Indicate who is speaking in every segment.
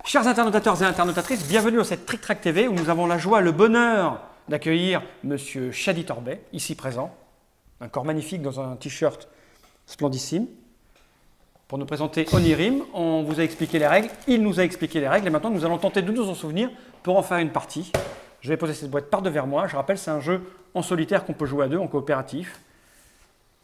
Speaker 1: Chers internautateurs et internautatrices, bienvenue dans cette Trick Track TV où nous avons la joie, le bonheur d'accueillir Monsieur Shadi Torbet, ici présent, un corps magnifique dans un t-shirt splendissime, pour nous présenter Onirim. On vous a expliqué les règles, il nous a expliqué les règles et maintenant nous allons tenter de nous en souvenir pour en faire une partie. Je vais poser cette boîte par devers moi. Je rappelle, c'est un jeu en solitaire qu'on peut jouer à deux, en coopératif.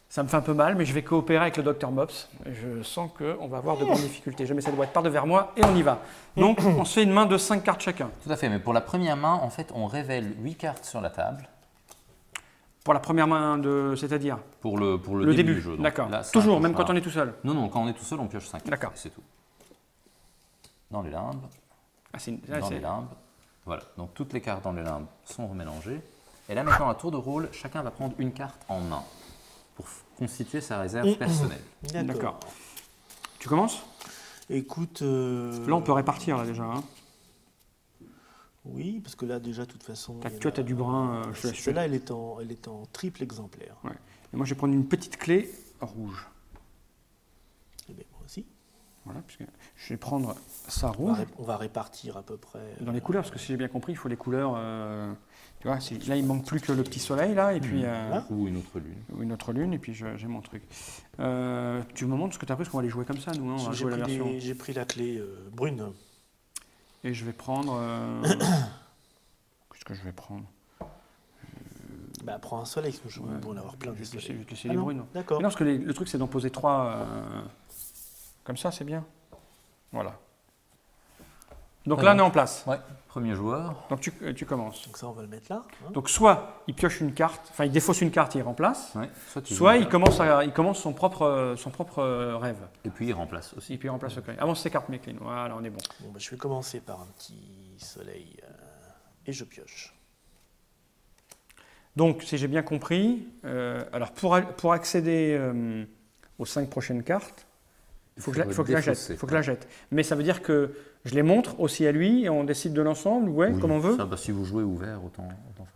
Speaker 1: Ça me fait un peu mal, mais je vais coopérer avec le Dr Mops. Je sens qu'on va avoir de grandes difficultés. Je mets cette boîte par devers moi et on y va. Donc, on se fait une main de 5 cartes chacun.
Speaker 2: Tout à fait, mais pour la première main, en fait, on révèle 8 cartes sur la table.
Speaker 1: Pour la première main, c'est-à-dire
Speaker 2: Pour le début du jeu.
Speaker 1: D'accord. Toujours, même quand on est tout seul?
Speaker 2: Non, quand on est tout seul, on pioche 5 cartes.
Speaker 1: D'accord.
Speaker 2: C'est tout. Dans les limbes.
Speaker 1: Dans
Speaker 2: les limbes. Voilà, donc toutes les cartes dans les limbes sont remélangées. Et là, maintenant, à tour de rôle, chacun va prendre une carte en main pour constituer sa réserve personnelle.
Speaker 1: D'accord. Tu commences?
Speaker 3: Écoute...
Speaker 1: Là, on peut répartir, là, déjà. Hein.
Speaker 3: Oui, parce que là, déjà, de toute façon...
Speaker 1: Tu as du brun.
Speaker 3: Celle-là, elle est en triple exemplaire.
Speaker 1: Ouais. Et moi, je vais prendre une petite clé rouge.
Speaker 3: Et bien, moi aussi.
Speaker 1: Voilà, puisque je vais prendre ça rouge.
Speaker 3: On va répartir à peu près...
Speaker 1: Dans les couleurs, parce que si j'ai bien compris, il faut les couleurs... tu vois, là, il ne manque plus que le petit soleil, là, et puis...
Speaker 2: Ou une autre lune.
Speaker 1: Ou une autre lune, et puis j'ai mon truc. Tu me montres ce que tu as pris, parce qu'on va les jouer comme ça, nous, hein, on va jouer la version.
Speaker 3: J'ai pris la clé brune.
Speaker 1: Et je vais prendre... Qu'est-ce que je vais prendre?
Speaker 3: Bah, prends un soleil, parce que je vais en avoir plein de soleils.
Speaker 1: Je vais te laisser les brunes.
Speaker 3: D'accord.
Speaker 1: Non, parce que le truc, c'est d'en poser 3... comme ça, c'est bien. Voilà. Donc là, on est en place.
Speaker 2: Ouais, premier joueur.
Speaker 1: Donc tu commences.
Speaker 3: Donc ça, on va le mettre là. Hein.
Speaker 1: Donc soit il pioche une carte, enfin il défausse une carte et il remplace,
Speaker 2: Ouais,
Speaker 1: soit il commence son propre rêve.
Speaker 2: Et puis il remplace aussi.
Speaker 1: Et puis il remplace le clé. Avance ses cartes, mes clés. Voilà, on est bon.
Speaker 3: Bon, bah, je vais commencer par un petit soleil et je pioche.
Speaker 1: Donc, si j'ai bien compris, alors pour accéder aux 5 prochaines cartes, il faut que je la jette. Mais ça veut dire que je les montre aussi à lui et on décide de l'ensemble, oui, comme on veut.
Speaker 2: Ça, si vous jouez ouvert, autant faire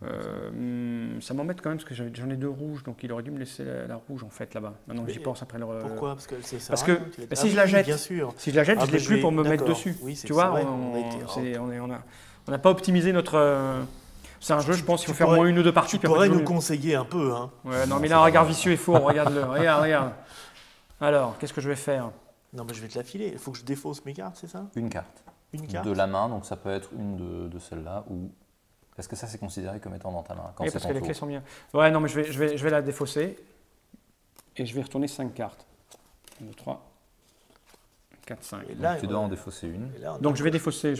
Speaker 1: ça m'embête quand même parce que j'en ai 2 rouges, donc il aurait dû me laisser la rouge en fait là-bas. Maintenant que j'y pense après le.
Speaker 3: Pourquoi? Parce que
Speaker 1: si je la jette,
Speaker 3: bien sûr.
Speaker 1: Si je la jette, je l'ai plus pour me mettre dessus.
Speaker 3: Oui,
Speaker 1: tu vois, on n'a pas optimisé notre. C'est un jeu, je pense qu'il faut faire au moins 1 ou 2 parties.
Speaker 3: Tu pourrais nous conseiller un peu. Hein.
Speaker 1: Ouais, non, mais il a un regard vicieux et faux, regarde-le. Regarde. Alors, qu'est-ce que je vais faire?
Speaker 3: Non, mais je vais te la filer. Il faut que je défausse mes cartes, c'est ça?
Speaker 2: une carte.
Speaker 3: Une carte
Speaker 2: de la main, donc ça peut être une de celles-là ou... Parce que ça, c'est considéré comme étant dans ta main. Quand
Speaker 1: oui, parce que les clés sont bien. Ouais, non, mais je vais la défausser et je vais retourner 5 cartes. 1, 2, 3, 4, 5.
Speaker 2: Là, tu dois en défausser une.
Speaker 1: Donc je vais défausser.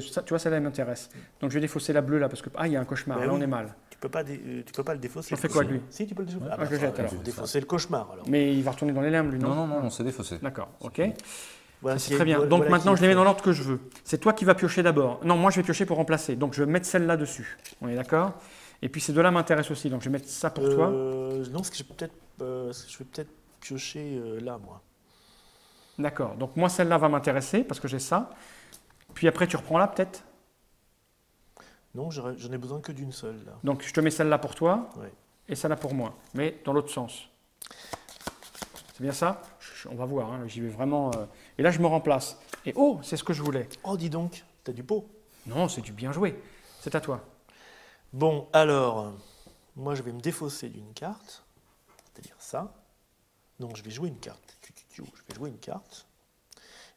Speaker 1: Ça, tu vois, celle-là m'intéresse. Donc je vais défausser la bleue là parce que il y a un cauchemar. Là, on est mal.
Speaker 3: Tu peux pas le défausser.
Speaker 1: On fait quoi avec lui?
Speaker 3: Si, tu peux le défausser.
Speaker 1: Je le jette alors.
Speaker 3: Il faut défausser le cauchemar alors.
Speaker 1: Mais il va retourner dans les limbes lui, non?
Speaker 2: Non, c'est défaussé.
Speaker 1: D'accord, ok.
Speaker 3: Voilà,
Speaker 1: c'est très bien. Donc maintenant, je les mets dans l'ordre que je veux. C'est toi qui vas piocher d'abord. Non, moi je vais piocher pour remplacer. Donc je vais mettre celle-là dessus. On est d'accord? Et puis ces deux-là m'intéressent aussi. Donc je vais mettre ça pour toi.
Speaker 3: Non, parce que je vais peut-être piocher là, moi.
Speaker 1: D'accord. Donc moi celle-là va m'intéresser parce que j'ai ça. Puis après tu reprends là peut-être?
Speaker 3: Non, j'en ai besoin que d'une seule. Là.
Speaker 1: Donc je te mets celle-là pour toi
Speaker 3: et
Speaker 1: celle-là pour moi. Mais dans l'autre sens. C'est bien ça? On va voir, hein, j'y vais vraiment. Et là, je me remplace. Et oh, c'est ce que je voulais.
Speaker 3: Oh, dis donc, t'as du pot.
Speaker 1: Non, c'est du bien joué. C'est à toi.
Speaker 3: Bon, alors, moi, je vais me défausser d'une carte, c'est-à-dire ça. Donc, je vais jouer une carte. Je vais jouer une carte.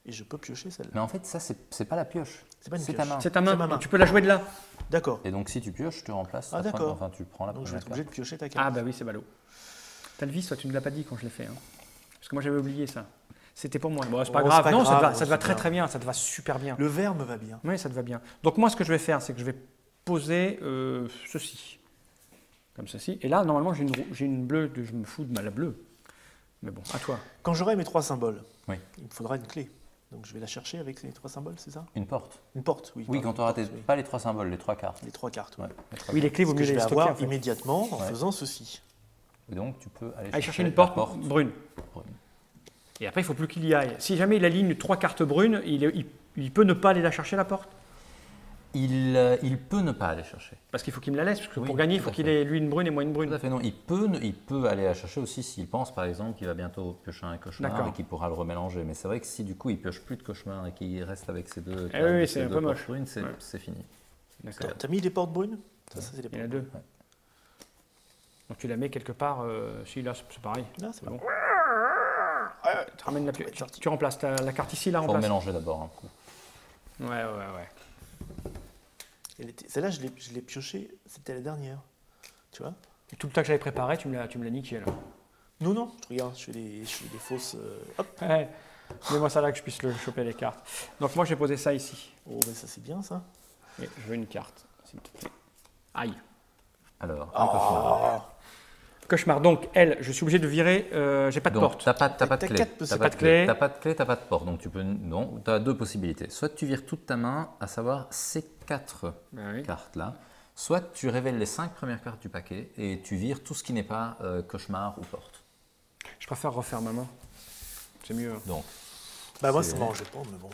Speaker 3: Et je peux piocher celle-là.
Speaker 2: Mais en fait, ça, c'est pas la pioche.
Speaker 3: C'est pas une
Speaker 2: pioche.
Speaker 3: ta main.
Speaker 1: C'est ta main. Tu peux la jouer de là.
Speaker 3: D'accord.
Speaker 2: Et donc, si tu pioches, tu remplaces.
Speaker 3: Ah, d'accord.
Speaker 2: Enfin, tu prends la
Speaker 3: donc, je
Speaker 2: première
Speaker 3: vais être obligé de piocher ta carte.
Speaker 1: Ah, bah oui, c'est ballot. T'as le vice, toi, tu ne l'as pas dit quand je l'ai fait. Hein. Parce que moi, j'avais oublié ça. C'était pour moi. Bon, c'est pas grave. Non, ça te va très très bien. Ça te va super bien.
Speaker 3: Le vert me va bien.
Speaker 1: Oui, ça te va bien. Donc, moi, ce que je vais faire, c'est que je vais poser ceci. Comme ceci. Et là, normalement, j'ai une bleue. Je me fous de la bleue. Mais bon, à toi.
Speaker 3: Quand j'aurai mes 3 symboles,
Speaker 2: il
Speaker 3: me faudra une clé. Donc, je vais la chercher avec ces 3 symboles, c'est ça?
Speaker 2: Une porte.
Speaker 3: Une porte, oui.
Speaker 2: Oui, quand tu auras pas les 3 symboles, les 3 cartes.
Speaker 3: Les 3 cartes,
Speaker 1: oui. Les clés, vaut mieux les stocker.
Speaker 3: Avoir immédiatement en faisant ceci.
Speaker 2: Et donc, tu peux
Speaker 1: aller chercher une porte brune. Et après, il ne faut plus qu'il y aille. Si jamais il aligne 3 cartes brunes, il peut ne pas aller la chercher, la porte?
Speaker 2: Il peut ne pas aller chercher.
Speaker 1: Parce qu'il faut qu'il me la laisse, parce que
Speaker 2: Oui,
Speaker 1: pour gagner, il
Speaker 2: tout
Speaker 1: faut
Speaker 2: à
Speaker 1: qu'il
Speaker 2: fait.
Speaker 1: ait lui une brune et moi une brune.
Speaker 2: Tout à fait, non. Il peut aller la chercher aussi s'il pense, par exemple, qu'il va bientôt piocher un cauchemar
Speaker 1: D'accord.
Speaker 2: et qu'il pourra le remélanger. Mais c'est vrai que si du coup il pioche plus de cauchemar et qu'il reste avec ces deux,
Speaker 1: Eh oui,
Speaker 2: ces
Speaker 1: c'est un
Speaker 2: deux
Speaker 1: peu
Speaker 2: portes
Speaker 1: moche.
Speaker 2: brunes,
Speaker 1: Ouais.
Speaker 2: c'est fini.
Speaker 1: D'accord.
Speaker 3: T'as mis des portes brunes? Ça, c'est des
Speaker 1: Il y en a
Speaker 3: portes.
Speaker 1: deux. Donc tu la mets quelque part, si là c'est pareil.
Speaker 3: Ah, c'est
Speaker 1: Bon.
Speaker 3: bon.
Speaker 1: Tu ramènes la tu remplaces la carte ici, là
Speaker 2: Il
Speaker 1: en
Speaker 2: faut
Speaker 1: place.
Speaker 2: mélanger d'abord un coup.
Speaker 1: Ouais.
Speaker 3: Celle-là, je l'ai piochée, c'était la dernière. Tu vois?
Speaker 1: Et tout le temps que j'avais préparé, tu me l'as niqué là.
Speaker 3: Non, je regarde, je fais des fausses. Hop.
Speaker 1: Ouais. Mets-moi ça là que je puisse le choper les cartes. Donc moi j'ai posé ça ici.
Speaker 3: Oh, ben ça, c'est bien ça.
Speaker 1: Et je veux une carte, s'il te plaît. Aïe.
Speaker 2: Alors, un cauchemar.
Speaker 1: Cauchemar. Donc elle, je suis obligé de virer. J'ai pas de
Speaker 2: Donc,
Speaker 1: porte.
Speaker 2: t'as pas de
Speaker 3: T'as
Speaker 2: clé.
Speaker 3: quatre-
Speaker 2: T'as
Speaker 3: c'est
Speaker 2: pas
Speaker 1: pas
Speaker 2: de
Speaker 1: de
Speaker 2: clé.
Speaker 1: clé.
Speaker 2: T'as pas de clé, t'as pas de porte. Donc tu peux. Non, tu as deux possibilités. Soit tu vires toute ta main, à savoir ces 4
Speaker 1: Oui.
Speaker 2: cartes là. Soit tu révèles les 5 premières cartes du paquet et tu vires tout ce qui n'est pas cauchemar ou porte.
Speaker 1: Je préfère refaire ma main. C'est mieux. Hein.
Speaker 2: Donc,
Speaker 3: Bah, moi,
Speaker 2: C'est-
Speaker 3: ça m'arrangeait pas, mais bon.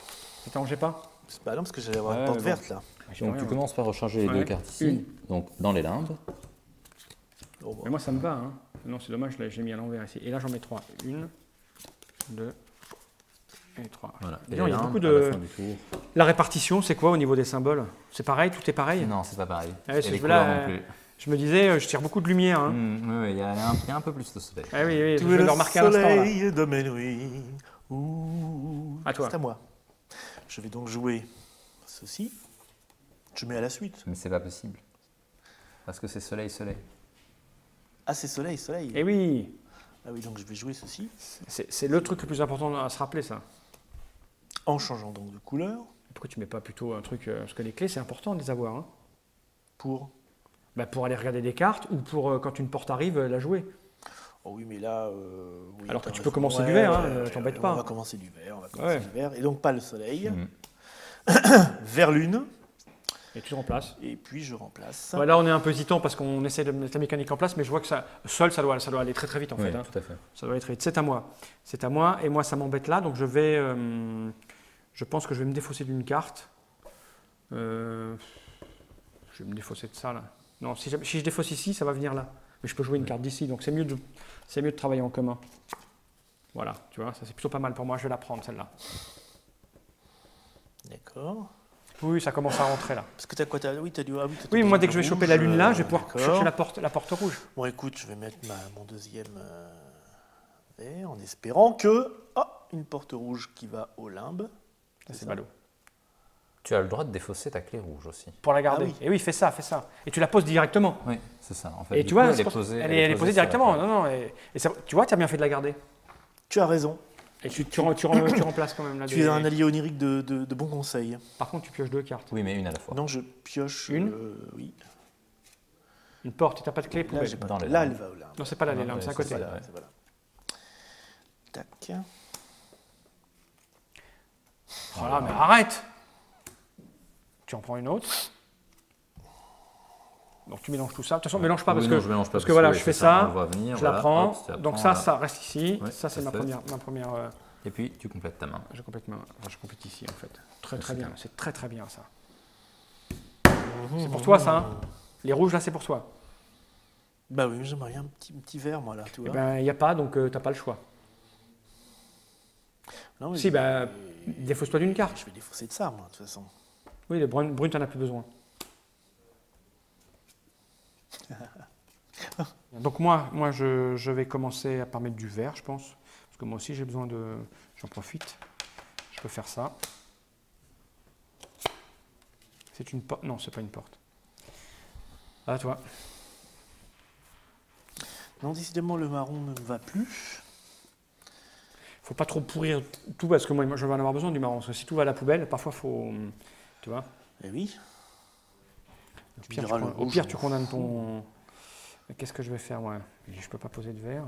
Speaker 1: Ça t'arrangeait pas?
Speaker 3: C'est pas non, parce que j'allais avoir
Speaker 1: Ouais,
Speaker 3: une porte
Speaker 1: mais bon.
Speaker 3: verte là.
Speaker 2: tu commences par recharger les
Speaker 1: Ouais.
Speaker 2: deux cartes ici.
Speaker 1: Une.
Speaker 2: Donc dans les limbes.
Speaker 3: Oh, bah.
Speaker 1: Mais moi ça me va. Hein. Non, c'est dommage, là, je l'ai mis à l'envers ici. Et là j'en mets 3. 1, 2 et 3.
Speaker 2: Voilà. Et
Speaker 1: Dis donc,
Speaker 2: les
Speaker 1: il y a
Speaker 2: limbes,
Speaker 1: beaucoup
Speaker 2: à la
Speaker 1: de.
Speaker 2: fin du tour.
Speaker 1: La répartition, c'est quoi au niveau des symboles? C'est pareil, tout est pareil?
Speaker 2: Non, c'est pas pareil.
Speaker 1: Ouais,
Speaker 2: et
Speaker 1: c'est
Speaker 2: les
Speaker 1: celui-là,
Speaker 2: couleurs non plus.
Speaker 1: Je me disais, je tire beaucoup de lumière. Hein.
Speaker 2: Oui, il y a un peu plus de soleil.
Speaker 1: Ah oui, je
Speaker 3: Tu
Speaker 1: vais
Speaker 3: es
Speaker 1: le
Speaker 3: le
Speaker 1: remarquer à l'instant là.
Speaker 3: soleil de mes nuits. Ouh.
Speaker 1: À toi.
Speaker 3: C'est à moi. Je vais donc jouer ceci. Je mets à la suite.
Speaker 2: Mais c'est pas possible. Parce que c'est soleil.
Speaker 3: Ah, c'est soleil.
Speaker 1: Eh oui,
Speaker 3: Ah oui, donc je vais jouer ceci
Speaker 1: c'est le truc le plus important à se rappeler ça.
Speaker 3: en changeant donc de couleur
Speaker 1: Pourquoi tu mets pas plutôt un truc. Parce que les clés, c'est important de les avoir. Hein.
Speaker 3: pour.
Speaker 1: Bah, pour aller regarder des cartes ou pour quand une porte arrive, la jouer.
Speaker 3: Oh oui, mais là. Oui,
Speaker 1: Alors que
Speaker 3: t'as
Speaker 1: tu peux
Speaker 3: raison.
Speaker 1: commencer du vert, hein, t'embête
Speaker 3: On
Speaker 1: pas.
Speaker 3: va commencer du vert.
Speaker 1: Ouais.
Speaker 3: Et donc pas le soleil.
Speaker 2: Mhm.
Speaker 3: Vers lune.
Speaker 1: Et tu te remplaces.
Speaker 3: Et puis je remplace.
Speaker 1: Ouais, là, on est un peu hésitant parce qu'on essaie de mettre la mécanique en place, mais je vois que ça, seul, ça doit aller très très vite en
Speaker 2: Oui,
Speaker 1: fait. Hein.
Speaker 2: tout à fait.
Speaker 1: Ça doit aller très vite. C'est à moi. C'est à moi et moi, ça m'embête là, donc je vais. Je pense que je vais me défausser d'une carte. Je vais me défausser de ça là. Non, si je défausse ici, ça va venir là. Mais je peux jouer une carte d'ici, donc c'est mieux de travailler en commun. Voilà, tu vois, ça c'est plutôt pas mal pour moi. Je vais la prendre celle-là.
Speaker 3: D'accord.
Speaker 1: Oui, ça commence à rentrer là.
Speaker 3: Parce que t'as quoi Oui, t'as du. Ah, oui, t'as
Speaker 1: Oui,
Speaker 3: ton
Speaker 1: moi dès que je vais
Speaker 3: rouge,
Speaker 1: choper la lune là, je vais pouvoir
Speaker 3: d'accord.
Speaker 1: chercher la porte rouge.
Speaker 3: Bon, écoute, je vais mettre mon deuxième vert en espérant que. Oh, une porte rouge qui va au limbe.
Speaker 1: Ça, c'est ballot.
Speaker 2: Tu as le droit de défausser ta clé rouge aussi.
Speaker 1: Pour la garder.
Speaker 3: Ah oui.
Speaker 1: Et oui, fais ça. Et tu la poses directement.
Speaker 2: Oui, c'est ça. En fait,
Speaker 1: Et
Speaker 2: du
Speaker 1: tu
Speaker 2: coup,
Speaker 1: vois,
Speaker 2: elle est posée.
Speaker 1: elle est posée
Speaker 2: sur la
Speaker 1: directement.
Speaker 2: table.
Speaker 1: Non, non. Et tu vois, tu as bien fait de la garder.
Speaker 3: Tu as raison.
Speaker 1: Et tu remplaces quand même là.
Speaker 3: Tu es un allié onirique de bons conseils.
Speaker 1: Par contre, tu pioches 2 cartes.
Speaker 2: Oui, mais une à la fois.
Speaker 3: Non, je pioche.
Speaker 1: Une
Speaker 3: Oui.
Speaker 1: Une porte, et t'as pas de clé pour.
Speaker 3: Là, j'ai pas.
Speaker 2: Dans les
Speaker 3: Là,
Speaker 2: limbes.
Speaker 3: elle va au limbe.
Speaker 1: Non, c'est pas là, les
Speaker 2: Non,
Speaker 1: limbes,
Speaker 2: ouais,
Speaker 1: c'est à
Speaker 2: c'est
Speaker 1: côté.
Speaker 2: ça.
Speaker 3: Voilà,
Speaker 2: ouais.
Speaker 3: c'est voilà. Tac.
Speaker 1: Voilà, mais arrête. Tu en prends une autre. Donc tu mélanges tout ça. De toute façon, mélange pas
Speaker 2: Oui,
Speaker 1: parce
Speaker 2: non,
Speaker 1: que.
Speaker 2: je mélange pas
Speaker 1: parce que voilà,
Speaker 2: oui,
Speaker 1: je fais
Speaker 2: c'est
Speaker 1: ça,
Speaker 2: on le voit venir,
Speaker 1: Je la
Speaker 2: voilà,
Speaker 1: prends.
Speaker 2: hop, tu la
Speaker 1: Donc
Speaker 2: prends,
Speaker 1: ça,
Speaker 2: voilà.
Speaker 1: ça reste ici.
Speaker 2: Ouais,
Speaker 1: Ça, c'est ma
Speaker 2: parfait.
Speaker 1: première.
Speaker 2: Et puis, tu complètes ta main.
Speaker 1: Je complète ici en fait. Très très
Speaker 2: c'est
Speaker 1: bien.
Speaker 2: bien.
Speaker 1: C'est très très bien ça. C'est pour toi ça. Hein. Les rouges là, c'est pour toi.
Speaker 3: Bah oui, j'aimerais bien un petit vert, moi, là, tu
Speaker 1: Eh
Speaker 3: vois.
Speaker 1: ben, il n'y a pas, donc t'as pas le choix.
Speaker 3: Non, mais
Speaker 1: Si, bah, défausse-toi d'une carte.
Speaker 3: je vais défausser de ça, moi, de toute façon.
Speaker 1: Oui, les brunes, t'en as plus besoin. Donc moi je vais commencer par mettre du vert, je pense. Parce que moi aussi, j'ai besoin de... J'en profite. Je peux faire ça. C'est une porte. Non, c'est pas une porte. Ah, toi.
Speaker 3: Non, décidément, le marron ne me va plus.
Speaker 1: Faut pas trop pourrir tout parce que moi je vais en avoir besoin du marron. Parce que si tout va à la poubelle, parfois faut. Tu vois.
Speaker 3: Eh oui.
Speaker 1: Au pire,
Speaker 3: diras le
Speaker 1: au
Speaker 3: rouge,
Speaker 1: pire,
Speaker 3: je
Speaker 1: tu
Speaker 3: m'en
Speaker 1: condamnes ton. Qu'est-ce que je vais faire, moi? Je peux pas poser de verre.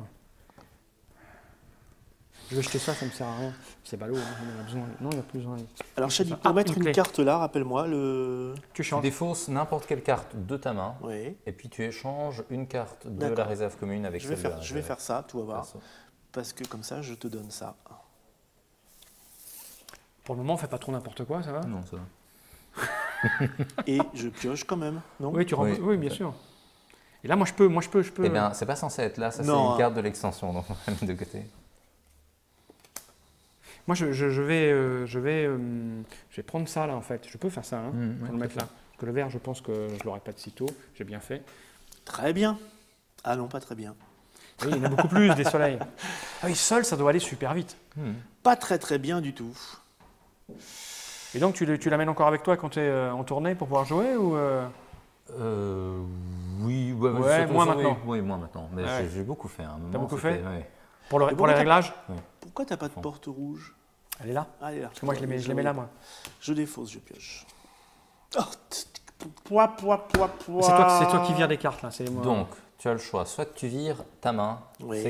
Speaker 1: Je vais jeter ça me sert à rien. C'est ballot, hein, il en a besoin. Non, il n'y a plus besoin.
Speaker 3: Alors, Chadi,
Speaker 1: Ah,
Speaker 3: pour mettre
Speaker 1: une
Speaker 3: une
Speaker 1: clé.
Speaker 3: carte là, rappelle-moi le.
Speaker 1: Tu
Speaker 2: Tu
Speaker 1: changes.
Speaker 2: défausses n'importe quelle carte de ta main,
Speaker 3: Oui.
Speaker 2: et puis tu échanges une carte de
Speaker 3: D'accord.
Speaker 2: la réserve commune avec
Speaker 3: Je vais
Speaker 2: celle de la
Speaker 3: faire
Speaker 2: réserve.
Speaker 3: ça, tu vas voir.
Speaker 2: Perso.
Speaker 3: Parce que comme ça, je te donne ça.
Speaker 1: Pour le moment, on fait pas trop n'importe quoi, ça va?
Speaker 2: Non, ça va.
Speaker 3: Et je pioche quand même, non?
Speaker 1: Oui, tu
Speaker 2: Oui.
Speaker 1: oui, bien sûr. Et là, moi, je peux.
Speaker 2: Eh bien, c'est pas censé être là, ça c'est
Speaker 3: Non,
Speaker 2: une carte de l'extension, donc on va mettre de côté.
Speaker 1: Moi, je vais prendre ça là en fait. Je peux faire ça, hein,
Speaker 2: Ouais,
Speaker 1: pour le mettre là. Parce que le vert, je pense que je l'aurais pas de sitôt. J'ai bien fait.
Speaker 3: Très bien. Ah non, pas très bien.
Speaker 1: Oui, il y en a beaucoup plus des soleils. Ah oui, seul, ça doit aller super vite.
Speaker 3: Pas très bien du tout.
Speaker 1: Et donc, tu l'amènes encore avec toi quand tu es en tournée pour pouvoir jouer ou
Speaker 2: Oui,
Speaker 1: Ouais,
Speaker 2: surtout
Speaker 1: moins
Speaker 2: ça,
Speaker 1: maintenant.
Speaker 2: Oui, moins maintenant. Mais
Speaker 1: Ouais.
Speaker 2: j'ai beaucoup fait. Hein.
Speaker 1: T'as beaucoup fait
Speaker 2: Ouais.
Speaker 1: pour,
Speaker 3: Mais
Speaker 1: pour
Speaker 3: bon,
Speaker 1: les
Speaker 3: t'as-
Speaker 1: réglages?
Speaker 3: Pourquoi t'as pas de porte rouge?
Speaker 1: Elle est là.
Speaker 3: Ah, elle est là.
Speaker 1: Parce que moi, je les mets là, moi.
Speaker 3: Je défausse, je pioche. Oh,
Speaker 1: C'est toi qui vire des cartes là. C'est moi.
Speaker 2: Donc, tu as le choix. Soit tu vires ta main,
Speaker 3: Oui.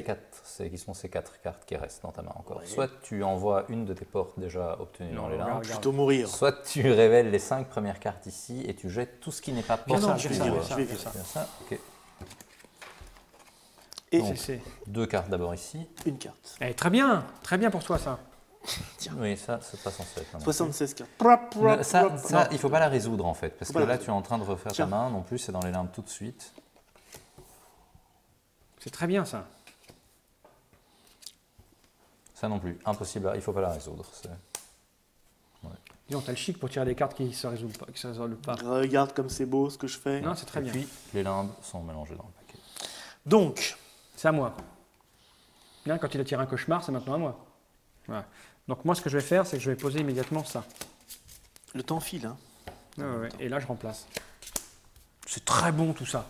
Speaker 2: qui sont ces 4 cartes qui restent dans ta main encore.
Speaker 3: Oui.
Speaker 2: Soit tu envoies une de tes portes déjà obtenues
Speaker 1: Non,
Speaker 2: dans les
Speaker 1: regarde,
Speaker 2: limbes.
Speaker 1: regarde.
Speaker 3: Plutôt mourir.
Speaker 2: Soit tu révèles les 5 premières cartes ici et tu jettes tout ce qui n'est pas
Speaker 1: Viens
Speaker 2: porte.
Speaker 1: ça,
Speaker 3: je
Speaker 1: viens
Speaker 3: vais
Speaker 1: ça,
Speaker 3: virer,
Speaker 1: viens
Speaker 3: je
Speaker 1: ça,
Speaker 3: vais
Speaker 1: viens
Speaker 3: virer.
Speaker 1: ça.
Speaker 2: Bien ça, ok.
Speaker 3: Et
Speaker 2: Donc,
Speaker 1: C'est-
Speaker 2: 2 cartes d'abord ici.
Speaker 3: une carte.
Speaker 1: Eh, très bien pour toi ça.
Speaker 2: Oui, ça, c'est pas censé être là.
Speaker 3: 76 cartes.
Speaker 2: Ça, il faut pas la résoudre en fait, parce
Speaker 3: Faut
Speaker 2: que
Speaker 3: pas la
Speaker 2: là, tu es en train de refaire
Speaker 3: Tiens.
Speaker 2: ta main. Non plus, c'est dans les limbes tout de suite.
Speaker 1: C'est très bien ça.
Speaker 2: Ça non plus, impossible. Il faut pas la résoudre.
Speaker 1: Dis donc, t'as le chic pour tirer des cartes qui ne se résolvent pas.
Speaker 3: Regarde comme c'est beau ce que je fais.
Speaker 1: Non, c'est très
Speaker 2: Et
Speaker 1: bien.
Speaker 2: puis, les limbes sont mélangées dans le paquet.
Speaker 3: Donc,
Speaker 1: C'est à moi. Bien, quand il a tiré un cauchemar, c'est maintenant à moi. Voilà. Donc moi, ce que je vais faire, c'est que je vais poser immédiatement ça.
Speaker 3: le temps file. Hein.
Speaker 1: Ouais. Et là, je remplace. C'est très bon tout ça.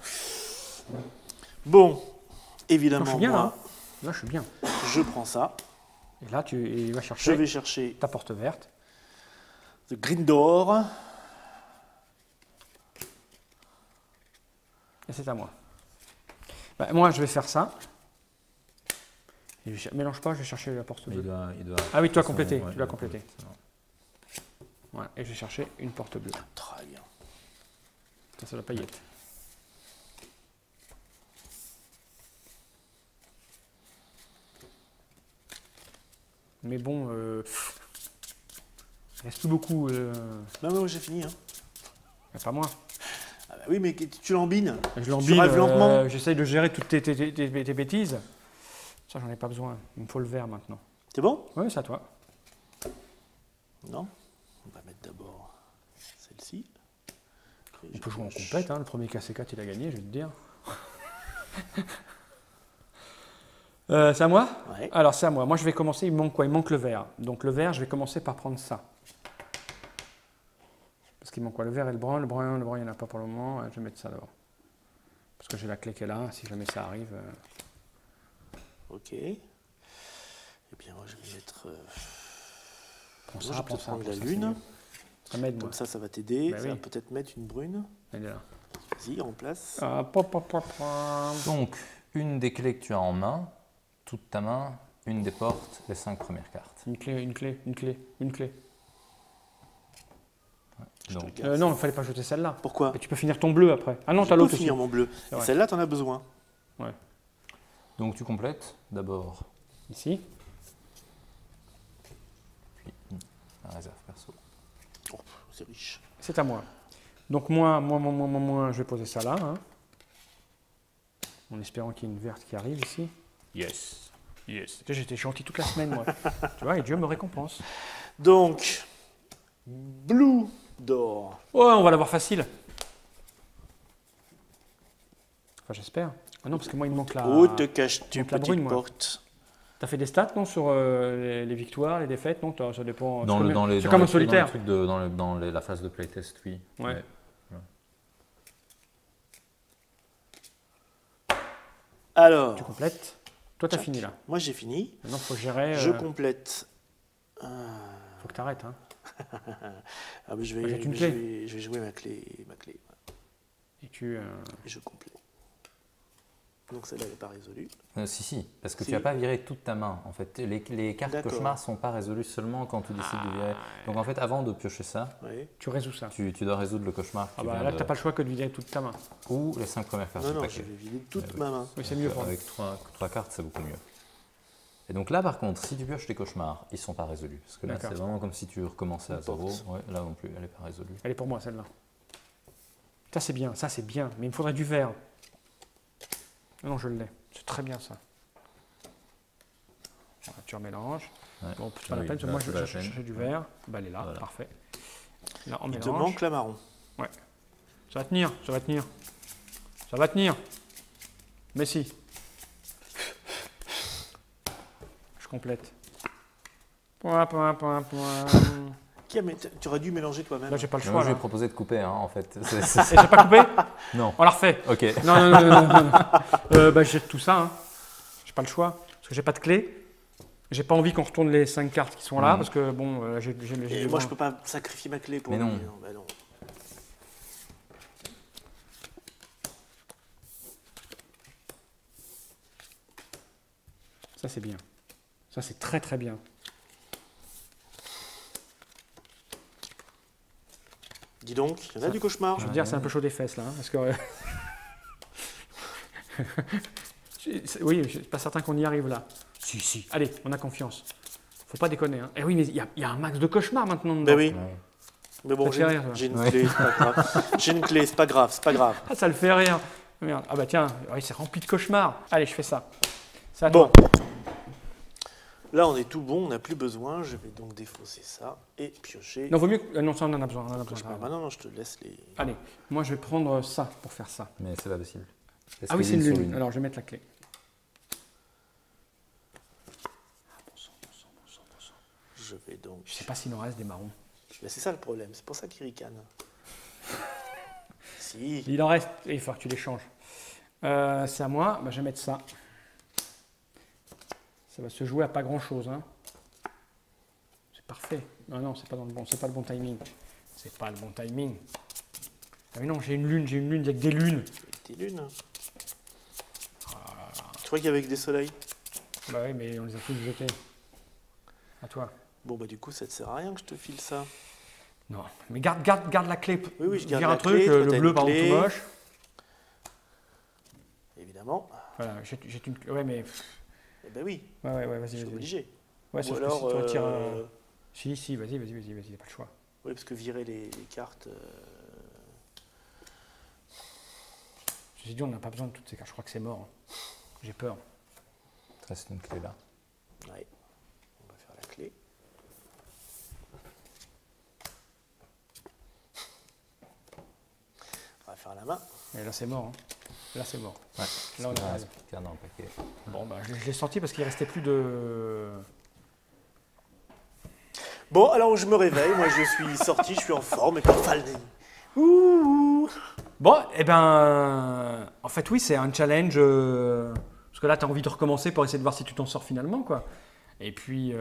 Speaker 3: Bon,
Speaker 1: Donc, je
Speaker 3: évidemment,
Speaker 1: suis bien là.
Speaker 3: moi,
Speaker 1: hein. Là, je suis bien.
Speaker 3: je prends ça.
Speaker 1: Et là, il va
Speaker 3: Je
Speaker 1: chercher
Speaker 3: vais chercher
Speaker 1: ta porte verte.
Speaker 3: de Grindor.
Speaker 1: Et c'est à moi. Bah, moi, je vais faire ça. Et mélange pas, je vais chercher la porte bleue.
Speaker 2: Il doit
Speaker 1: Ah oui, tu dois
Speaker 2: son-
Speaker 1: compléter.
Speaker 2: ouais,
Speaker 1: Tu dois
Speaker 2: il
Speaker 1: compléter.
Speaker 2: c'est bon.
Speaker 1: Voilà. Et je vais chercher une porte bleue.
Speaker 3: Très bien.
Speaker 1: Ça, c'est la paillette. Mais bon, il reste plus beaucoup.
Speaker 3: Bah, moi, j'ai fini. Hein.
Speaker 1: Pas moi.
Speaker 3: Ah bah oui, mais tu l'embines.
Speaker 1: Je l'embine,
Speaker 3: rêves lentement.
Speaker 1: j'essaye de gérer toutes tes bêtises. Ça, j'en ai pas besoin. Il me faut le vert maintenant.
Speaker 3: C'est bon?
Speaker 1: Oui, c'est à toi.
Speaker 3: Non. On va mettre d'abord celle-ci. Et
Speaker 1: On
Speaker 3: je
Speaker 1: peut jouer en
Speaker 3: pioche.
Speaker 1: compète. Hein. Le premier KC4, il a gagné, je vais te dire. C'est à moi?
Speaker 3: Ouais.
Speaker 1: Alors, c'est à moi. Moi, je vais commencer. Il me manque quoi? Il me manque le vert. Donc, le vert, je vais commencer par prendre ça. Parce qu'il manque quoi? Le vert et le brun. Le brun, il n'y en a pas pour le moment. Ouais, je vais mettre ça d'abord. Parce que j'ai la clé qui est là. Si jamais ça arrive.
Speaker 3: Ok. Eh bien, moi, je vais mettre.
Speaker 1: Prends
Speaker 3: moi,
Speaker 1: ça,
Speaker 3: je vais
Speaker 1: prends
Speaker 3: peut-être
Speaker 1: ça.
Speaker 3: prendre
Speaker 1: prends
Speaker 3: la
Speaker 1: ça,
Speaker 3: lune.
Speaker 1: c'est mieux. Ça m'aide, moi.
Speaker 3: Comme ça va t'aider.
Speaker 1: Bah
Speaker 3: Ça
Speaker 1: oui.
Speaker 3: va peut-être mettre une brune.
Speaker 1: Elle est là.
Speaker 3: Vas-y, en place.
Speaker 1: Ah, pop, pop, pop, pop.
Speaker 2: Donc, une des clés que tu as en main, toute ta main, une des portes, les 5 premières cartes.
Speaker 1: Une clé.
Speaker 3: Je te
Speaker 2: Donc,
Speaker 3: garde
Speaker 1: Non, il
Speaker 3: ça.
Speaker 1: ne fallait pas jeter celle-là.
Speaker 3: Pourquoi?
Speaker 1: Et tu peux finir ton bleu après. Ah non,
Speaker 3: Je
Speaker 1: t'as
Speaker 3: peux
Speaker 1: l'autre aussi.
Speaker 3: finir mon bleu.
Speaker 1: C'est vrai.
Speaker 3: Celle-là, t'en as besoin.
Speaker 2: donc tu complètes d'abord
Speaker 1: Ici.
Speaker 2: la réserve perso.
Speaker 3: Oh, c'est riche.
Speaker 1: C'est à moi. Donc moi, je vais poser ça là. Hein, en espérant qu'il y ait une verte qui arrive ici. Yes. Yes. J'étais gentil toute la semaine, moi. Tu vois, et Dieu me récompense.
Speaker 3: Donc, blue d'or.
Speaker 1: Ouais, on va l'avoir facile. Enfin, j'espère. Ah non, parce que moi, il me manque la...
Speaker 3: Où te caches-tu,
Speaker 1: donc la
Speaker 3: petite
Speaker 1: brune, moi.
Speaker 3: porte?
Speaker 1: T'as fait des stats, non, sur les victoires, les défaites? Non, ça dépend.
Speaker 2: Dans le, dans les,
Speaker 1: c'est
Speaker 2: dans
Speaker 1: comme
Speaker 2: les-
Speaker 1: un solitaire.
Speaker 2: Dans, le truc de- dans le- dans les- la phase de playtest, oui.
Speaker 1: Ouais.
Speaker 3: Alors,
Speaker 1: Tu complètes. Toi, t'as
Speaker 3: Tchac.
Speaker 1: fini là.
Speaker 3: moi j'ai fini.
Speaker 1: Maintenant, il faut gérer.
Speaker 3: Je complète.
Speaker 1: Faut que t'arrêtes. Hein.
Speaker 3: Ah, mais
Speaker 1: Bah, jette une clé.
Speaker 3: je vais jouer ma clé.
Speaker 1: Et tu.
Speaker 3: Et je complète. Donc celle-là n'est pas résolue.
Speaker 2: Si, parce que
Speaker 3: Si.
Speaker 2: tu n'as pas viré toute ta main. En fait, les cartes
Speaker 3: D'accord.
Speaker 2: cauchemars ne sont pas résolues seulement quand tu décides de virer. Donc en fait, avant de piocher ça,
Speaker 3: Oui.
Speaker 1: Tu résous ça.
Speaker 2: tu dois résoudre le cauchemar que
Speaker 1: Ah
Speaker 2: tu
Speaker 1: bah
Speaker 2: viens
Speaker 1: là,
Speaker 2: de...
Speaker 1: t'as pas le choix que de vider toute ta main.
Speaker 2: Ou les 5 premières cartes
Speaker 3: Non,
Speaker 2: du
Speaker 3: non,
Speaker 2: paquet.
Speaker 3: je vais vider toute
Speaker 2: Ouais,
Speaker 3: ma main.
Speaker 1: Oui, c'est mieux pour nous.
Speaker 2: Avec 3 cartes, c'est beaucoup mieux. Et donc là, par contre, si tu pioches les cauchemars, ils ne sont pas résolus. Parce que là,
Speaker 1: D'accord.
Speaker 2: c'est vraiment comme si tu recommençais à zéro.
Speaker 3: N'importe.
Speaker 2: Ouais, là non plus, elle n'est pas résolue.
Speaker 1: Elle est pour moi, celle-là. Ça, c'est bien. Ça, c'est bien. Mais il me faudrait du vert. Non, je l'ai. C'est très bien, ça. Voilà, tu remélanges.
Speaker 2: Ouais.
Speaker 1: Bon, c'est pas la
Speaker 2: Oui,
Speaker 1: peine.
Speaker 2: là,
Speaker 1: Moi,
Speaker 2: c'est
Speaker 1: je
Speaker 2: pas la
Speaker 1: cherche
Speaker 2: peine.
Speaker 1: du vert. Bah, elle est là.
Speaker 2: Voilà.
Speaker 1: Parfait. Là, on
Speaker 3: Il
Speaker 1: mélange.
Speaker 3: te manque la marron.
Speaker 1: Ça va tenir. Ça va tenir. Ça va tenir. Mais si. Je complète. Point, point, point, point.
Speaker 3: Tu aurais dû mélanger toi-même.
Speaker 1: Là, j'ai pas le
Speaker 2: Mais
Speaker 1: choix.
Speaker 2: moi, je
Speaker 1: Là.
Speaker 2: vais proposer de couper, hein, en fait.
Speaker 1: Et j'ai pas coupé?
Speaker 2: Non.
Speaker 1: On la refait.
Speaker 2: Ok.
Speaker 1: Non, non, non, non, non, non. Bah, je jette tout ça. Hein. J'ai pas le choix. Parce que j'ai pas de clé. J'ai pas envie qu'on retourne les 5 cartes qui sont là. Parce que bon, j'ai
Speaker 3: Et moi, je peux pas sacrifier ma clé pour
Speaker 2: Mais
Speaker 3: lui.
Speaker 2: non.
Speaker 3: Bah non.
Speaker 1: Ça, c'est bien. Ça, c'est très, très bien.
Speaker 3: Dis donc, il y en a du cauchemar.
Speaker 1: Je veux dire, c'est un peu chaud des fesses, là. Hein, parce que... oui, je suis pas certain qu'on y arrive, là. Si, si. Allez, on a confiance. Faut pas déconner. Hein. Et oui, mais il y a un max de cauchemars maintenant.
Speaker 3: Ben oui.
Speaker 2: Ouais.
Speaker 3: Mais bon,
Speaker 1: Ça te fait rire, toi.
Speaker 3: j'ai une
Speaker 2: Ouais.
Speaker 3: clé, c'est pas grave. J'ai une clé, c'est pas grave, c'est pas grave.
Speaker 1: Ah, ça le fait rire. Merde. Ah bah tiens, oui, c'est rempli de cauchemars. Allez, je fais ça. C'est à
Speaker 3: Bon.
Speaker 1: toi.
Speaker 3: Là, on est tout bon, on n'a plus besoin. Je vais donc défausser ça et piocher.
Speaker 1: Non, vaut mieux que... Non, ça, on en a besoin. On en a besoin.
Speaker 3: Cauchemar. Bah non, non, je te laisse les.
Speaker 1: Allez, moi, je vais prendre ça pour faire ça.
Speaker 2: Mais c'est pas possible. Est-ce
Speaker 1: Ah
Speaker 2: que
Speaker 1: oui, c'est une
Speaker 2: sur
Speaker 1: lune. Alors, je vais mettre la clé.
Speaker 3: Je vais donc.
Speaker 1: Je sais pas s'il en reste des marrons.
Speaker 3: Ben, c'est ça le problème, c'est pour ça qu'il ricane. Si.
Speaker 1: Il en reste. Il faut que tu les changes. C'est à moi. Bah, je vais mettre ça. Ça va se jouer à pas grand-chose. Hein. C'est parfait. Non, non, c'est pas le bon timing. C'est pas le bon timing. Ah mais non, j'ai une lune, il y a que des lunes.
Speaker 3: Des lunes. Tu crois qu'il y avait que des soleils?
Speaker 1: Bah oui, mais on les a tous jetés. À toi.
Speaker 3: Bon, bah du coup, ça te sert à rien que je te file ça.
Speaker 1: Non, mais garde la clé.
Speaker 3: Oui, oui, je garde
Speaker 1: Vire
Speaker 3: la
Speaker 1: un truc,
Speaker 3: clé, toi,
Speaker 1: le
Speaker 3: t'as
Speaker 1: bleu
Speaker 3: une
Speaker 1: par exemple
Speaker 3: clé.
Speaker 1: tout moche.
Speaker 3: Évidemment.
Speaker 1: Voilà, jette une. Ouais, mais.
Speaker 3: Eh ben oui,
Speaker 1: Ouais,
Speaker 3: je
Speaker 1: vas-y,
Speaker 3: suis
Speaker 1: vas-y.
Speaker 3: obligé.
Speaker 1: Ouais,
Speaker 3: Ou
Speaker 1: sauf que
Speaker 3: alors.
Speaker 1: si tu retires un. Si, vas-y, y a pas le choix.
Speaker 3: Oui, parce que virer les cartes.
Speaker 1: J'ai dit, on n'a pas besoin de toutes ces cartes, je crois que c'est mort. Hein. J'ai peur.
Speaker 2: Il te reste une clé là.
Speaker 3: Ouais. On va faire la clé. On va faire la main.
Speaker 1: Et là, c'est mort. Hein. Là, c'est mort.
Speaker 2: Ouais.
Speaker 1: Là, on
Speaker 2: Il
Speaker 1: a
Speaker 2: reste plus qu'un dans le paquet.
Speaker 1: Bon, bah, je l'ai senti parce qu'il restait plus de.
Speaker 3: Bon, alors je me réveille. Moi, je suis sorti, je suis en forme et puis Faldi. Ouh.
Speaker 1: Bon, eh ben. En fait, oui, c'est un challenge. Parce que là, tu as envie de recommencer pour essayer de voir si tu t'en sors finalement, quoi. Et puis,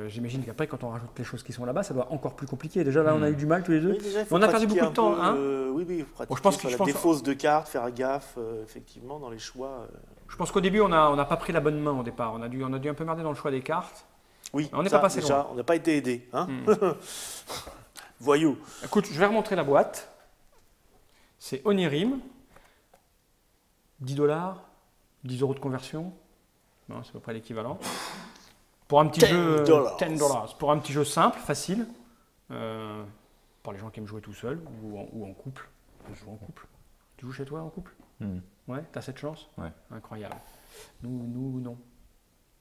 Speaker 1: j'imagine qu'après, quand on rajoute les choses qui sont là-bas, ça doit encore plus compliqué. Déjà, là, on a eu du mal tous les deux.
Speaker 3: Oui, déjà, il faut
Speaker 1: On a perdu
Speaker 3: pratiquer
Speaker 1: beaucoup de temps,
Speaker 3: un peu,
Speaker 1: hein.
Speaker 3: oui, oui, il faut pratiquer
Speaker 1: Bon, je pense que-
Speaker 3: sur
Speaker 1: je
Speaker 3: la
Speaker 1: pense-
Speaker 3: défausse de cartes, faire gaffe, effectivement, dans les choix.
Speaker 1: Je pense qu'au début, on n'a pas pris la bonne main au départ. On a dû un peu merder dans le choix des cartes.
Speaker 3: Oui,
Speaker 1: On n'est
Speaker 3: ça,
Speaker 1: pas passé
Speaker 3: déjà,
Speaker 1: loin.
Speaker 3: on n'a pas été aidé. Hein
Speaker 1: Hmm.
Speaker 3: Voyou.
Speaker 1: Écoute, je vais remontrer la boîte. C'est Onirim. 10 $, 10 € de conversion. Non, c'est à peu près l'équivalent. Pour un petit
Speaker 3: 10
Speaker 1: jeu.
Speaker 3: $.
Speaker 1: 10 $. Pour un petit jeu simple, facile. Pour les gens qui aiment jouer tout seul ou en couple. Je joue en couple. Tu joues chez toi en couple?
Speaker 2: Hmm.
Speaker 1: Ouais, t'as cette chance?
Speaker 2: Ouais.
Speaker 1: Incroyable. Nous, non.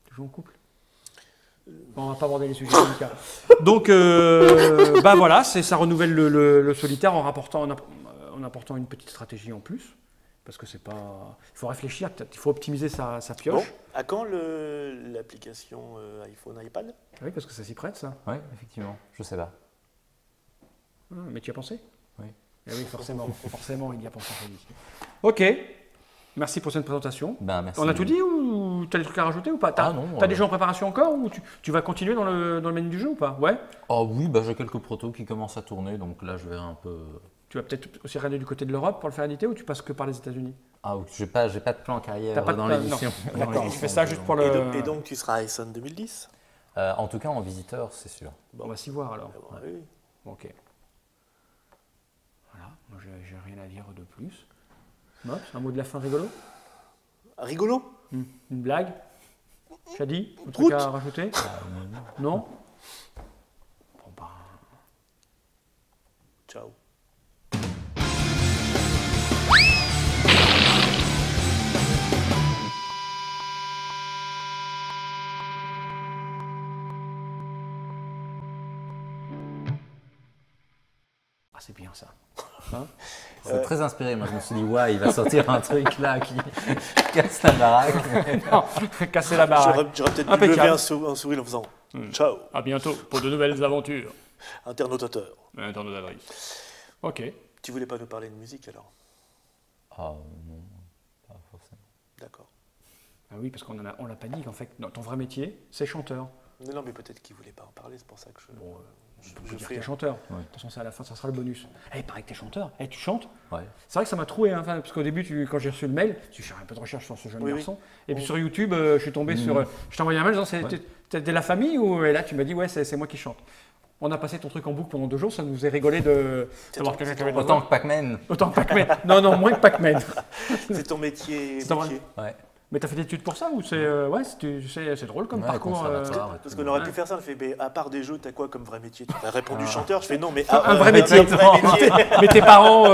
Speaker 1: Tu joues en couple? Bon, on va pas aborder les sujets délicats. Donc, bah voilà, ça renouvelle le solitaire en apportant une petite stratégie en plus. Parce que c'est pas. Il faut réfléchir, peut-être. Il faut optimiser sa
Speaker 3: Bon,
Speaker 1: pioche.
Speaker 3: à quand l'application iPhone, iPad?
Speaker 1: Oui, parce que ça s'y prête, ça.
Speaker 2: Ouais, effectivement. Je sais pas.
Speaker 1: Ah, mais tu y as pensé?
Speaker 2: Oui.
Speaker 1: Eh oui, forcément. Forcément, il y a pensé. Freddy. Ok. Merci pour cette présentation.
Speaker 2: Ben, merci.
Speaker 1: On a tout dit ou tu as des trucs à rajouter ou pas?
Speaker 2: Ah non,
Speaker 1: T'as des jeux en préparation encore ou tu vas continuer dans le menu du jeu ou pas? Ouais.
Speaker 2: Oh oui, bah, j'ai quelques protos qui commencent à tourner, donc là je vais un peu.
Speaker 1: Tu vas peut-être aussi regarder du côté de l'Europe pour le faire éditer ou tu passes que par les États-Unis?
Speaker 2: Ah, j'ai pas de plan carrière
Speaker 1: T'as pas de
Speaker 2: dans
Speaker 1: plan-
Speaker 2: l'édition.
Speaker 1: non. D'accord, tu fais ça juste pour le.
Speaker 3: Et donc, tu seras à Essen 2010?
Speaker 2: En tout cas, en visiteur, c'est sûr.
Speaker 1: On va s'y voir alors.
Speaker 3: Oui.
Speaker 1: Ok. Voilà, moi j'ai rien à dire de plus. Mops, un mot de la fin rigolo?
Speaker 3: Rigolo?
Speaker 1: Une blague? Chadi, un truc
Speaker 3: Prout.
Speaker 1: à rajouter? Non? Bon bah.
Speaker 3: Ciao.
Speaker 1: Ah, c'est bien ça.
Speaker 2: C'est très inspiré. Moi, je me suis dit, ouais, il va sortir un truc là qui casse la baraque.
Speaker 1: Non, casser la baraque.
Speaker 3: J'aurais peut-être dû
Speaker 1: Impeccable.
Speaker 3: lever un sourire en faisant ciao,
Speaker 1: À bientôt pour de nouvelles aventures.
Speaker 3: internautateur.
Speaker 1: Dans nos adresses. Ok.
Speaker 3: Tu voulais pas nous parler de musique alors?
Speaker 2: Ah non, pas forcément.
Speaker 3: D'accord.
Speaker 1: Ah oui, parce on l'a pas dit qu'en fait, ton vrai métier, c'est chanteur.
Speaker 3: Non, mais peut-être qu'il voulait pas en parler, c'est pour ça que je.
Speaker 1: Bon, on peut
Speaker 3: je
Speaker 1: dire
Speaker 3: fais
Speaker 1: que t'es
Speaker 3: un-
Speaker 1: chanteur.
Speaker 2: Ouais.
Speaker 1: De toute façon, c'est à la fin, ça sera le bonus. Eh, il paraît que t'es chanteur. Eh, tu chantes?
Speaker 2: Ouais.
Speaker 1: C'est vrai que ça m'a troué, hein, enfin, parce qu'au début, quand j'ai reçu le mail, j'ai fait un peu de recherche sur ce jeune
Speaker 3: Oui,
Speaker 1: garçon.
Speaker 3: oui.
Speaker 1: Et puis sur YouTube, je suis tombé sur. Je t'ai envoyé un mail disant t'es de la famille ou. Et là, tu m'as dit, ouais, c'est moi qui chante. On a passé ton truc en boucle pendant 2 jours, ça nous est rigolé de d'avoir quelqu'un qui avait de la
Speaker 2: Autant
Speaker 1: voix.
Speaker 2: que Pac-Man.
Speaker 1: Autant que Pac-Man. Non, moins que Pac-Man.
Speaker 3: C'est ton métier.
Speaker 1: C'est vrai.
Speaker 3: métier.
Speaker 2: Ouais.
Speaker 1: Mais t'as fait des études pour ça ou c'est. Ouais, c'est drôle comme
Speaker 2: Ouais,
Speaker 1: parcours.
Speaker 2: conservatoire.
Speaker 3: Parce qu'on aurait
Speaker 1: Ouais.
Speaker 3: pu faire ça, on fait, mais à part des jeux, t'as quoi comme vrai métier? Tu as répondu
Speaker 2: Ah.
Speaker 3: chanteur, je fais non, mais
Speaker 1: Un vrai métier.
Speaker 3: Un vrai métier.
Speaker 1: Mais tes parents.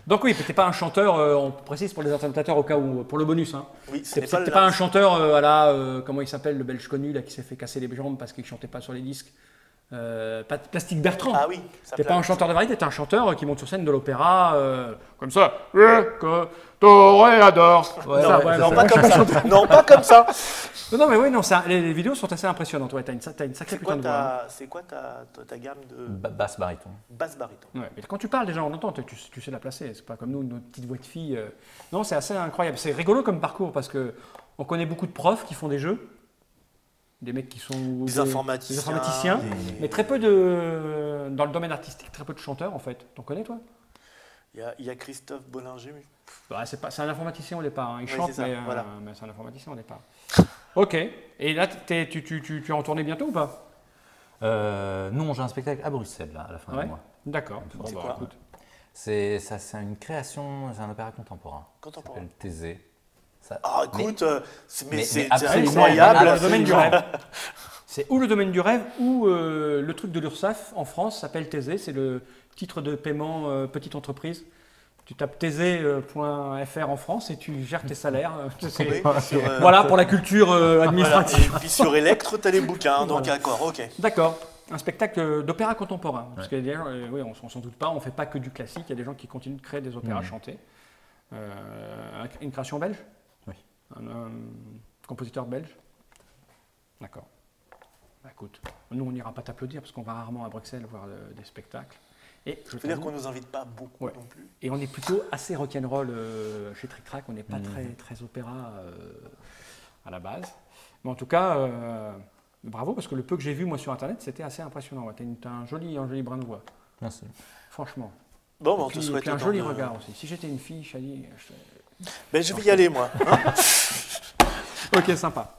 Speaker 1: Donc oui, t'es pas un chanteur, on précise pour les internautateurs au cas où, pour le bonus. Hein.
Speaker 3: Oui, ce
Speaker 1: T'es
Speaker 3: n'est pas,
Speaker 1: pas un chanteur à la. Comment il s'appelle, le belge connu là, qui s'est fait casser les jambes parce qu'il chantait pas sur les disques. Plastique Bertrand.
Speaker 3: Ah oui, ça
Speaker 1: T'es
Speaker 3: plaît.
Speaker 1: pas un chanteur de variété, t'es un chanteur qui monte sur scène de l'opéra. Comme ça. Que toréador.
Speaker 2: Ouais,
Speaker 1: Ça,
Speaker 2: ouais,
Speaker 1: ouais,
Speaker 2: c'est
Speaker 3: Non,
Speaker 1: ouais,
Speaker 3: pas
Speaker 1: ouais,
Speaker 3: comme
Speaker 1: je suis
Speaker 3: ça.
Speaker 1: un chanteur.
Speaker 3: Non, pas comme ça.
Speaker 1: Non, mais oui, non, les vidéos sont assez impressionnantes. Ouais, t'as une sacrée
Speaker 3: C'est
Speaker 1: putain
Speaker 3: quoi
Speaker 1: de voix. Hein.
Speaker 3: ta gamme de
Speaker 2: Basse baryton.
Speaker 3: basse baryton?
Speaker 1: Ouais, mais quand tu parles déjà, on entend, tu sais la placer. C'est pas comme nous, notre petite voix de fille. Non, c'est assez incroyable. C'est rigolo comme parcours parce que on connaît beaucoup de profs qui font des jeux, des mecs qui sont
Speaker 3: Des informaticiens.
Speaker 1: mais très peu dans le domaine artistique, très peu de chanteurs en fait. T'en connais toi?
Speaker 3: Il y a Christophe Bollinger.
Speaker 1: Bah, c'est un informaticien au départ. Hein. Il
Speaker 3: Oui,
Speaker 1: chante,
Speaker 3: c'est ça,
Speaker 1: mais,
Speaker 3: voilà.
Speaker 1: mais c'est un informaticien au départ. Ok. Et là, tu es en tournée bientôt ou pas?
Speaker 2: Non, j'ai un spectacle à Bruxelles là, à la fin
Speaker 1: Ouais.
Speaker 2: du mois.
Speaker 1: D'accord.
Speaker 2: C'est
Speaker 1: Bon, bah,
Speaker 3: quoi
Speaker 1: écoute.
Speaker 2: C'est une création, c'est un opéra contemporain. Ça
Speaker 3: Contemporain.
Speaker 2: s'appelle Thésée. Ça-
Speaker 3: Ah, écoute,
Speaker 2: mais
Speaker 3: c'est
Speaker 2: absolument,
Speaker 3: incroyable.
Speaker 1: C'est le domaine du
Speaker 2: Absolument.
Speaker 1: rêve. C'est ou le domaine du rêve ou le truc de l'URSSAF en France s'appelle Thésée. C'est le titre de paiement petite entreprise. Tu tapes thésée.fr en France et tu gères tes salaires. C'est-
Speaker 3: Oui, sur,
Speaker 1: Voilà pour la culture
Speaker 3: voilà.
Speaker 1: administrative.
Speaker 3: Et puis sur Electre, t'as les bouquins, donc d'accord, ok.
Speaker 1: D'accord. Un spectacle d'opéra contemporain. Parce que d'ailleurs, oui, on s'en doute pas, on ne fait pas que du classique. Il y a des gens qui continuent de créer des opéras chantés. Une création belge?
Speaker 2: Oui.
Speaker 1: Un compositeur belge? D'accord. Bah, écoute, nous on n'ira pas t'applaudir parce qu'on va rarement à Bruxelles voir des spectacles. Et je
Speaker 3: Ça veut dire
Speaker 1: t'avoue-
Speaker 3: qu'on nous invite pas beaucoup
Speaker 1: Ouais.
Speaker 3: non plus.
Speaker 1: et on est plutôt assez rock'n'roll chez Trick Track, on n'est pas très opéra à la base. Mais en tout cas, bravo parce que le peu que j'ai vu moi sur internet, c'était assez impressionnant. Ouais, t'as un joli brin de voix,
Speaker 2: Merci.
Speaker 1: franchement.
Speaker 3: Bon, bah, on
Speaker 1: Et
Speaker 3: te
Speaker 1: puis,
Speaker 3: souhaite
Speaker 1: puis un
Speaker 3: autant
Speaker 1: joli
Speaker 3: de-
Speaker 1: regard aussi. Si j'étais une fille, Chali,
Speaker 3: Ben, je vais y aller, moi. Hein.
Speaker 1: Ok, sympa.